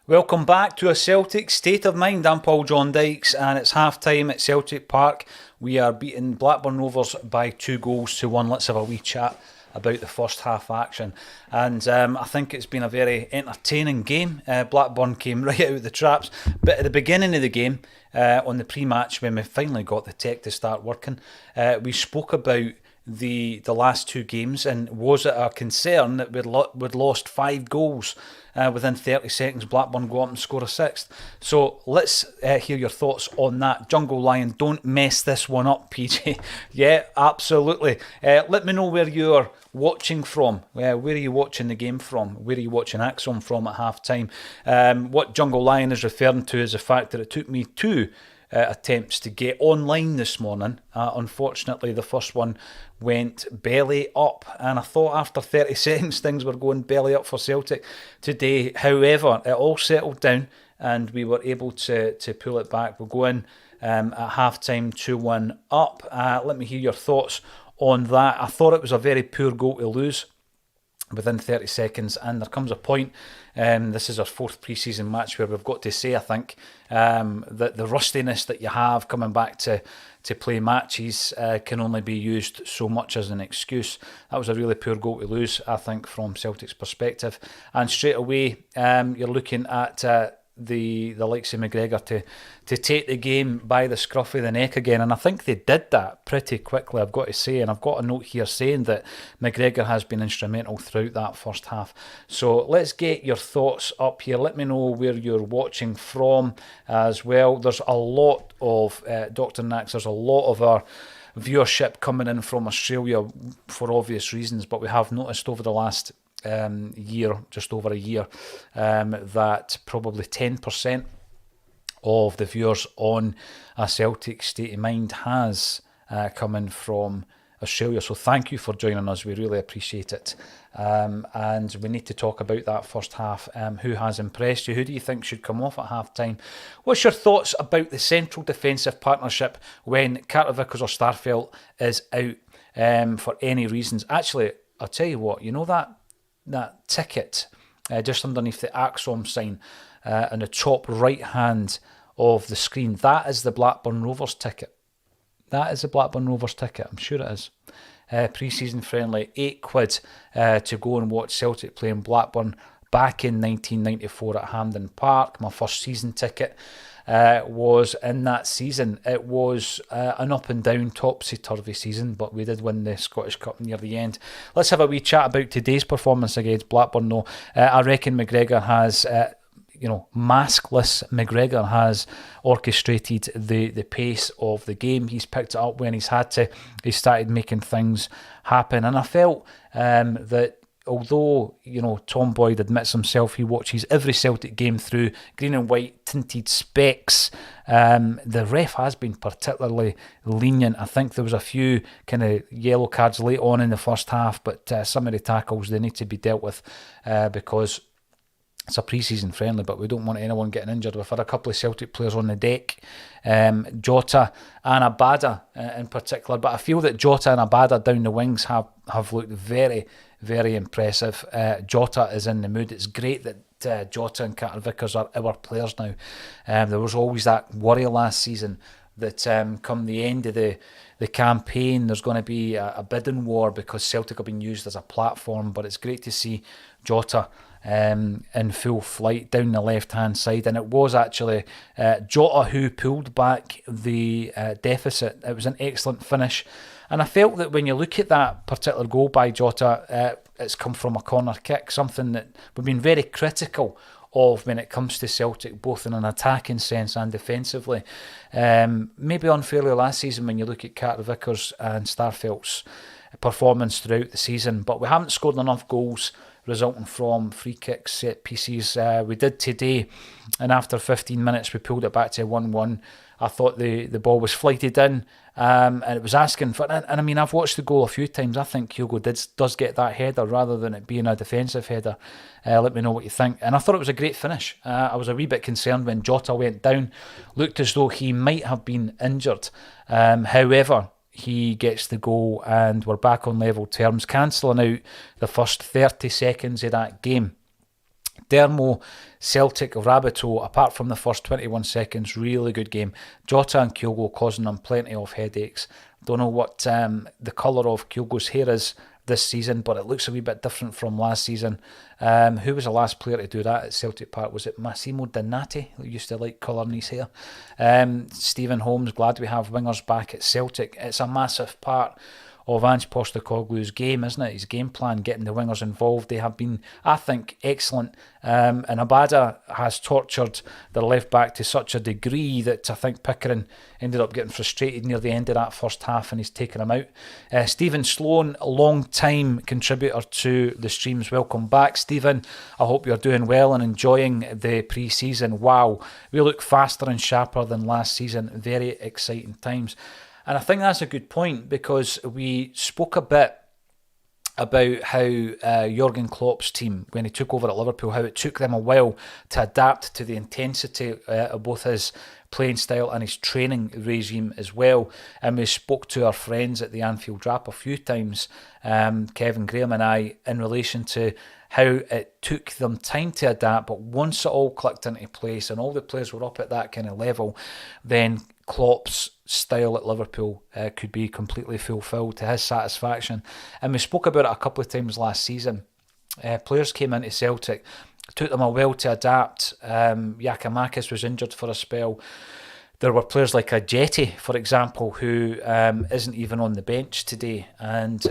Welcome back to A Celtic State of Mind. I'm Paul John Dykes and it's half time at Celtic Park. We are beating Blackburn Rovers by 2-1. Let's have a wee chat about the first half action. And I think it's been a very entertaining game. Blackburn came right out of the traps. But at the beginning of the game, on the pre-match, when we finally got the tech to start working, we spoke about the last two games, and was it a concern that we'd lost 5 goals within 30 seconds? Blackburn go up and score a sixth. So let's hear your thoughts on that. Jungle Lion, don't mess this one up, PJ. Yeah, absolutely. Let me know where you're watching from. Where are you watching the game from? Where are you watching Acsom from at half time? What Jungle Lion is referring to is the fact that it took me 2 attempts to get online this morning. Unfortunately, the first one went belly up, and I thought after 30 seconds things were going belly up for Celtic today. However, it all settled down and we were able to pull it back. We'll go in at half time 2-1 up. Let me hear your thoughts on that. I thought it was a very poor goal to lose within 30 seconds, and there comes a point, this is our 4th pre-season match, where we've got to say, I think, that the rustiness that you have coming back to play matches can only be used so much as an excuse. That was a really poor goal to lose, I think, from Celtic's perspective. And straight away, you're looking at the likes of McGregor to take the game by the scruff of the neck again, and I think they did that pretty quickly, I've got to say. And I've got a note here saying that McGregor has been instrumental throughout that first half. So let's get your thoughts up here. Let me know where you're watching from as well. There's a lot of Dr. Nax, there's a lot of our viewership coming in from Australia for obvious reasons, but we have noticed over the last year, just over a year, that probably 10% of the viewers on A Celtic State of Mind has come in from Australia. So thank you for joining us, we really appreciate it. And we need to talk about that first half. Who has impressed you? Who do you think should come off at half time? What's your thoughts about the central defensive partnership when Carter Vickers or Starfelt is out for any reasons? Actually, I'll tell you what, you know that ticket just underneath the Acsom sign in the top right hand of the screen, that is the Blackburn Rovers ticket. That is the Blackburn Rovers ticket, I'm sure it is. Pre-season friendly, £8 to go and watch Celtic playing Blackburn back in 1994 at Hampden Park. My first season ticket was in that season. It was an up and down, topsy-turvy season, but we did win the Scottish Cup near the end. Let's have a wee chat about today's performance against Blackburn though. I reckon McGregor has, maskless McGregor has orchestrated the pace of the game. He's picked it up when he's had to. He started making things happen, and I felt that although, Tom Boyd admits himself he watches every Celtic game through green and white tinted specs, the ref has been particularly lenient. I think there was a few kind of yellow cards late on in the first half, but some of the tackles, they need to be dealt with because it's a pre-season friendly, but we don't want anyone getting injured. We've had a couple of Celtic players on the deck, Jota and Abada in particular, but I feel that Jota and Abada down the wings have looked very, very impressive. Jota is in the mood. It's great that Jota and Carter Vickers are our players now. There was always that worry last season that come the end of the campaign, there's going to be a bidding war because Celtic have been used as a platform, but it's great to see Jota in full flight down the left-hand side. And it was actually Jota who pulled back the deficit. It was an excellent finish. And I felt that when you look at that particular goal by Jota, it's come from a corner kick, something that we've been very critical of when it comes to Celtic, both in an attacking sense and defensively. Maybe unfairly last season when you look at Carter Vickers and Starfelt's performance throughout the season, but we haven't scored enough goals resulting from free kicks, set pieces. We did today, and after 15 minutes we pulled it back to 1-1. I thought the ball was flighted in, and it was asking for it. And I mean, I've watched the goal a few times. I think Hugo does get that header rather than it being a defensive header. Let me know what you think. And I thought it was a great finish. I was a wee bit concerned when Jota went down. Looked as though he might have been injured. However, he gets the goal and we're back on level terms, cancelling out the first 30 seconds of that game. Dermo, Celtic, Rabbitoh, apart from the first 21 seconds, really good game. Jota and Kyogo causing them plenty of headaches. Don't know what the colour of Kyogo's hair is this season, but it looks a wee bit different from last season. Who was the last player to do that at Celtic Park? Was it Massimo Donati, who used to like colouring his hair? Stephen Holmes, glad we have wingers back at Celtic. It's a massive part of Ange Postecoglou's game, isn't it? His game plan, getting the wingers involved. They have been, I think, excellent. And Abada has tortured their left back to such a degree that I think Pickering ended up getting frustrated near the end of that first half, and he's taken him out. Stephen Sloan, a long time contributor to the streams. Welcome back, Stephen. I hope you're doing well and enjoying the pre-season. Wow, we look faster and sharper than last season. Very exciting times. And I think that's a good point, because we spoke a bit about how Jurgen Klopp's team, when he took over at Liverpool, how it took them a while to adapt to the intensity of both his playing style and his training regime as well. And we spoke to our friends at the Anfield Wrap a few times, Kevin Graham and I, in relation to how it took them time to adapt, but once it all clicked into place and all the players were up at that kind of level, then Klopp's style at Liverpool could be completely fulfilled to his satisfaction. And we spoke about it a couple of times last season. Players came into Celtic, took them a while to adapt. Giakoumakis was injured for a spell. There were players like a Jetty, for example, who isn't even on the bench today. And,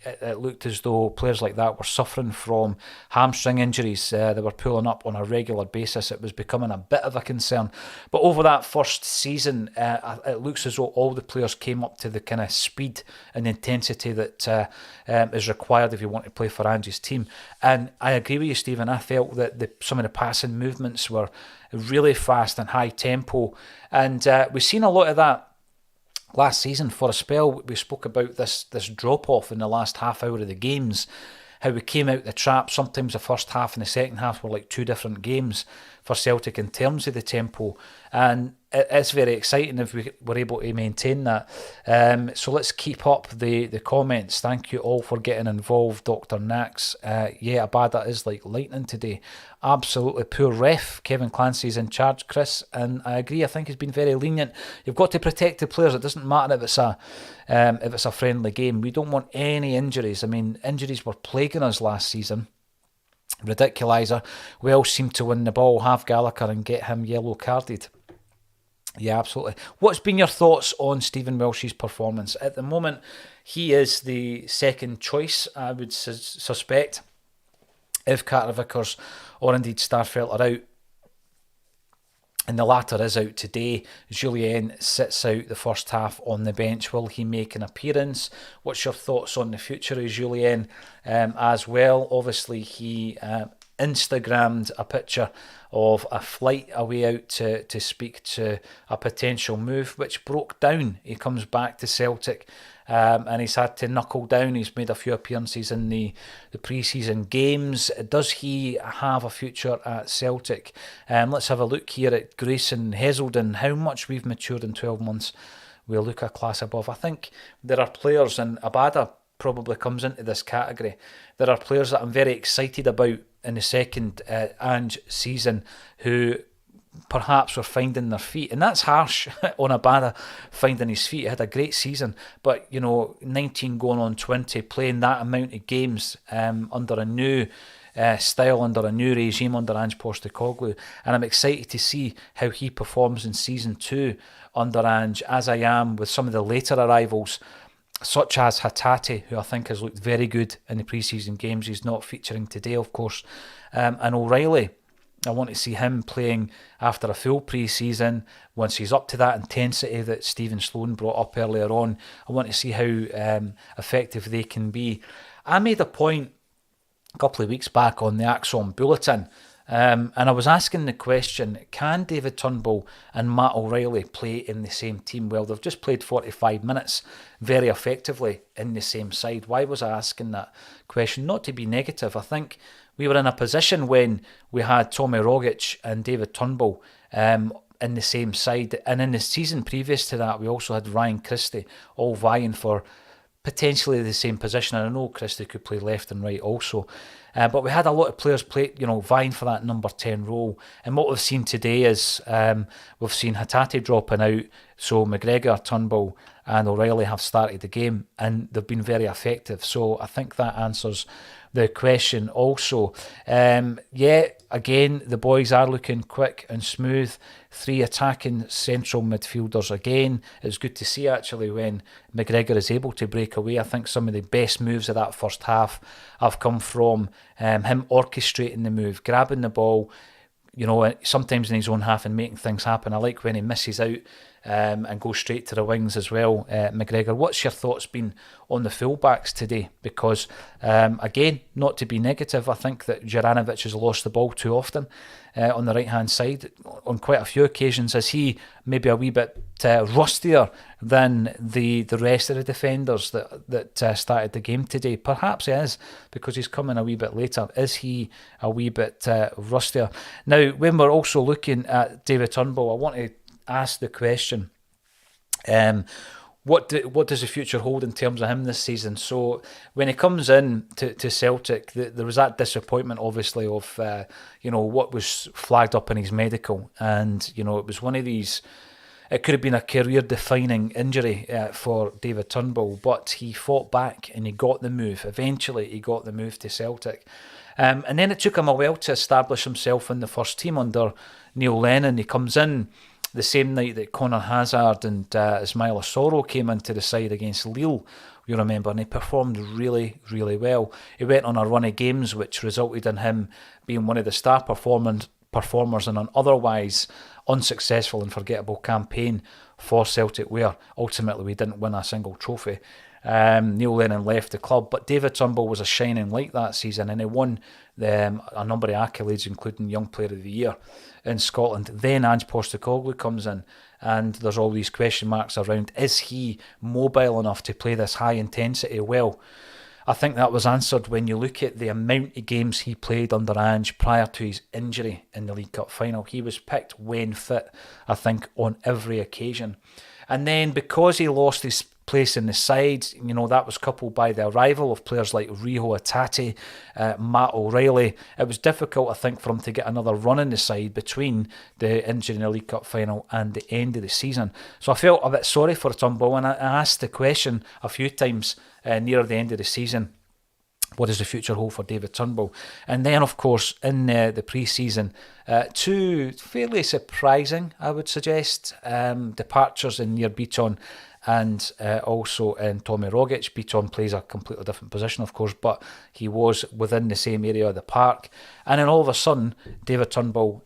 it looked as though players like that were suffering from hamstring injuries. They were pulling up on a regular basis. It was becoming a bit of a concern. But over that first season, it looks as though all the players came up to the kind of speed and intensity that is required if you want to play for Ange's team. And I agree with you, Stephen. I felt that some of the passing movements were really fast and high tempo. And we've seen a lot of that last season. For a spell, we spoke about this drop-off in the last half hour of the games, how we came out the trap. Sometimes the first half and the second half were like two different games for Celtic in terms of the tempo. And it's very exciting if we were able to maintain that. So let's keep up the comments. Thank you all for getting involved, Dr. Nax. Abada is like lightning today. Absolutely. Poor ref. Kevin Clancy's in charge, Chris. And I agree, I think he's been very lenient. You've got to protect the players. It doesn't matter if it's a friendly game. We don't want any injuries. I mean, injuries were plaguing us last season. Ridiculizer. We all seem to win the ball, have Gallagher and get him yellow carded. Yeah, absolutely. What's been your thoughts on Stephen Welsh's performance? At the moment, he is the second choice, I would suspect, if Carter Vickers or indeed Starfelt are out. And the latter is out today. Julien sits out the first half on the bench. Will he make an appearance? What's your thoughts on the future of Julien as well? Obviously, he Instagrammed a picture of a flight away out to speak to a potential move, which broke down. He comes back to Celtic and he's had to knuckle down. He's made a few appearances in the pre-season games. Does he have a future at Celtic? Let's have a look here at Grayson Heselden. How much we've matured in 12 months. We'll look a class above. I think there are players, and Abada probably comes into this category. There are players that I'm very excited about in the second Ange season who perhaps were finding their feet, and that's harsh on Abada, finding his feet. He had a great season, but 19 going on 20, playing that amount of games under a new style, under a new regime, under Ange Postecoglou, and I'm excited to see how he performs in season 2 under Ange, as I am with some of the later arrivals, such as Hatate, who I think has looked very good in the pre-season games. He's not featuring today, of course. And O'Reilly, I want to see him playing after a full pre-season, once he's up to that intensity that Stephen Sloan brought up earlier on. I want to see how effective they can be. I made a point a couple of weeks back on the Acsom Bulletin, and I was asking the question, can David Turnbull and Matt O'Reilly play in the same team? Well, they've just played 45 minutes very effectively in the same side. Why was I asking that question? Not to be negative. I think we were in a position when we had Tommy Rogic and David Turnbull in the same side. And in the season previous to that, we also had Ryan Christie all vying for potentially the same position. And I know Christie could play left and right also. But we had a lot of players vying for that number 10 role. And what we've seen today is we've seen Hatate dropping out. So McGregor, Turnbull and O'Reilly have started the game and they've been very effective. So I think that answers the question also. Again, the boys are looking quick and smooth. 3 attacking central midfielders again. It's good to see actually when McGregor is able to break away. I think some of the best moves of that first half have come from him orchestrating the move, grabbing the ball, sometimes in his own half and making things happen. I like when he misses out and goes straight to the wings as well. McGregor, what's your thoughts been on the fullbacks today? Because again, not to be negative, I think that Juranovic has lost the ball too often on the right hand side on quite a few occasions. Is he maybe a wee bit rustier than the rest of the defenders that started the game today? Perhaps he is, because he's coming a wee bit later. Is he a wee bit rustier? Now, when we're also looking at David Turnbull, I want to ask the question, what does the future hold in terms of him this season? So when he comes in to Celtic, there was that disappointment obviously of what was flagged up in his medical, and it was one of these, it could have been a career defining injury for David Turnbull, but he fought back and he got the move. Eventually he got the move to Celtic. And then it took him a while to establish himself in the first team under Neil Lennon. He comes in the same night that Conor Hazard and Ismaila Soro came into the side against Lille, you remember, and he performed really, really well. He went on a run of games which resulted in him being one of the star performers in an otherwise unsuccessful and forgettable campaign for Celtic, where ultimately we didn't win a single trophy. Neil Lennon left the club, but David Turnbull was a shining light that season, and he won a number of accolades, including Young Player of the Year in Scotland. Then Ange Postecoglou comes in, and there's all these question marks around, is he mobile enough to play this high intensity? Well, I think that was answered when you look at the amount of games he played under Ange prior to his injury in the League Cup final. He was picked when fit, I think, on every occasion. And then because he lost his place in the side, that was coupled by the arrival of players like Rio Hatate, Matt O'Reilly. It was difficult, I think, for him to get another run in the side between the injury in the League Cup final and the end of the season. So I felt a bit sorry for Turnbull, and I asked the question a few times near the end of the season, what does the future hold for David Turnbull? And then, of course, in the pre-season, 2 fairly surprising, I would suggest, departures in Nir Bitton and also in Tommy Rogic. Bitton plays a completely different position, of course, but he was within the same area of the park. And then all of a sudden, David Turnbull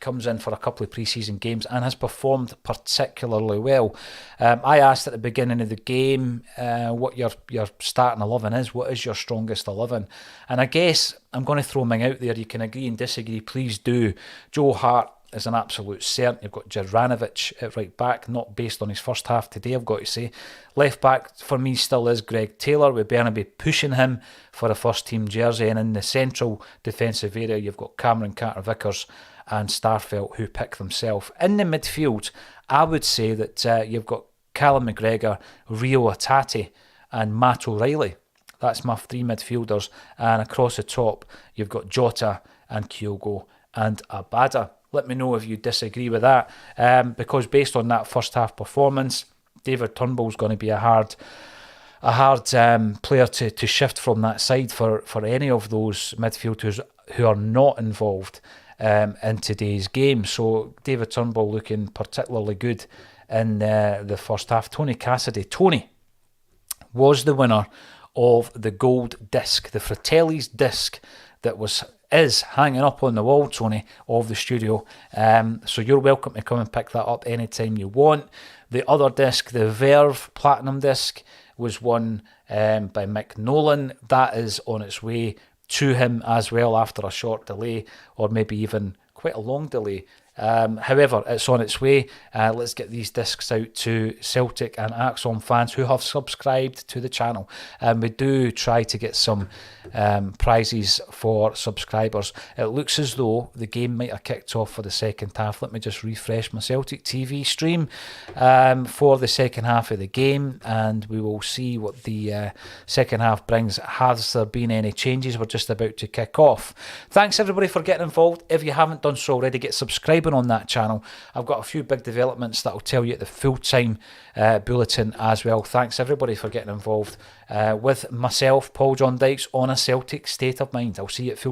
comes in for a couple of pre-season games and has performed particularly well. I asked at the beginning of the game what your starting 11 is. What is your strongest 11? And I guess I'm going to throw mine out there. You can agree and disagree. Please do. Joe Hart is an absolute certain. You've got Juranovic at right back, not based on his first half today, I've got to say. Left back for me still is Greg Taylor, with Bernabe pushing him for a first team jersey. And in the central defensive area, you've got Cameron Carter-Vickers and Starfelt, who pick themselves. In the midfield, I would say that you've got Callum McGregor, Rio Hatate and Matt O'Reilly. That's my 3 midfielders. And across the top, you've got Jota and Kyogo and Abada. Let me know if you disagree with that, because based on that first half performance, David Turnbull's going to be a hard player to shift from that side for any of those midfielders who are not involved in today's game. So David Turnbull looking particularly good in the first half. Tony Cassidy. Tony was the winner of the gold disc, the Fratelli's disc that is hanging up on the wall, Tony, of the studio. So you're welcome to come and pick that up anytime you want. The other disc, the Verve Platinum disc, was won by Mick Nolan. That is on its way to him as well after a short delay, or maybe even quite a long delay. However, it's on its way. Let's get these discs out to Celtic and Acsom fans who have subscribed to the channel. We do try to get some prizes for subscribers. It looks as though the game might have kicked off for the second half. Let me just refresh my Celtic TV stream for the second half of the game, and we will see what the second half brings. Has there been any changes? We're just about to kick off. Thanks everybody for getting involved. If you haven't done so already, get subscribing on that channel. I've got a few big developments that I'll tell you at the full-time bulletin as well. Thanks everybody for getting involved with myself, Paul John Dykes, on a Celtic State of Mind. I'll see you at full